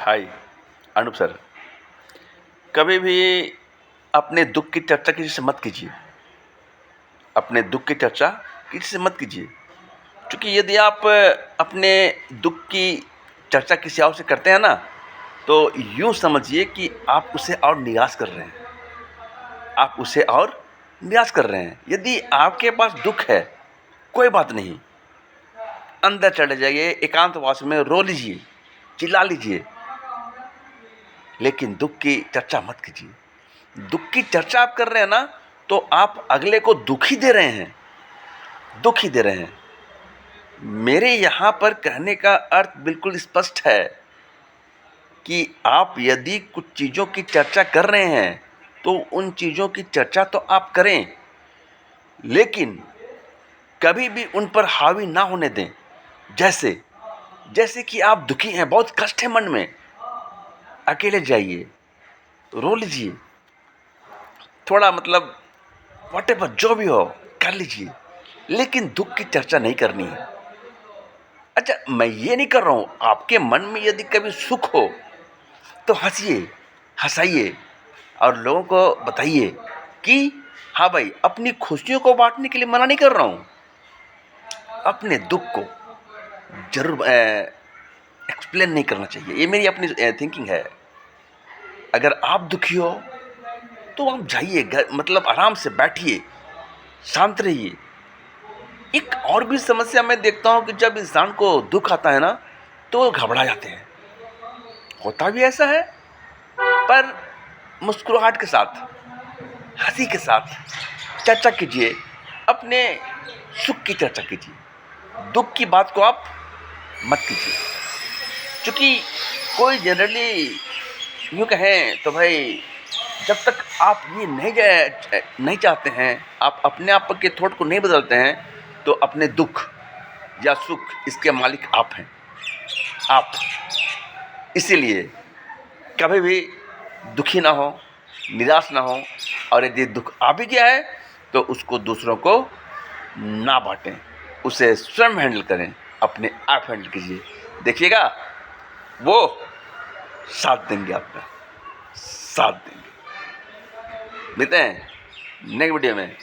हाय Anoop sir. कभी भी अपने दुख की चर्चा किसी से मत कीजिए। अपने दुख की चर्चा किसी से मत कीजिए, क्योंकि यदि आप अपने दुख की चर्चा किसी और से करते हैं ना, तो यूं समझिए कि आप उसे और निराश कर रहे हैं। आप उसे और निराश कर रहे हैं। यदि आपके पास दुख है, कोई बात नहीं, अंदर चले जाइए, एकांतवास में रो लीजिए, चिल्ला लीजिए, लेकिन दुख की चर्चा मत कीजिए। दुख की चर्चा आप कर रहे हैं ना, तो आप अगले को दुखी दे रहे हैं, दुखी दे रहे हैं। मेरे यहाँ पर कहने का अर्थ बिल्कुल स्पष्ट है कि आप यदि कुछ चीज़ों की चर्चा कर रहे हैं, तो उन चीज़ों की चर्चा तो आप करें, लेकिन कभी भी उन पर हावी ना होने दें। जैसे जैसे कि आप दुखी हैं, बहुत कष्ट है मन में, अकेले जाइए, रो लीजिए, थोड़ा मतलब व्हाटएवर जो भी हो कर लीजिए, लेकिन दुख की चर्चा नहीं करनी है। अच्छा, मैं ये नहीं कर रहा हूँ, आपके मन में यदि कभी सुख हो तो हंसिए, हंसाइए और लोगों को बताइए कि हाँ भाई, अपनी खुशियों को बांटने के लिए मना नहीं कर रहा हूँ। अपने दुख को जरूर एक्सप्लेन नहीं करना चाहिए, ये मेरी अपनी थिंकिंग है। अगर आप दुखी हो तो आप जाइए, मतलब आराम से बैठिए, शांत रहिए। एक और भी समस्या मैं देखता हूँ कि जब इंसान को दुख आता है ना, तो वो घबरा जाते हैं। होता भी ऐसा है, पर मुस्कुराहट के साथ, हंसी के साथ चर्चा कीजिए, अपने सुख की चर्चा कीजिए। दुख की बात को आप मत कीजिए, क्योंकि कोई जनरली यूँ कहें तो भाई, जब तक आप ये नहीं चाहते हैं, आप अपने आप के थॉट को नहीं बदलते हैं, तो अपने दुख या सुख इसके मालिक आप हैं, आप। इसीलिए कभी भी दुखी ना हो, निराश ना हो, और यदि दुख आ भी गया है तो उसको दूसरों को ना बांटें, उसे स्वयं हैंडल करें, अपने आप हैंडल कीजिए। देखिएगा, वो साथ देंगे, आपका साथ देंगे। मिलते हैं नेक्स्ट वीडियो में।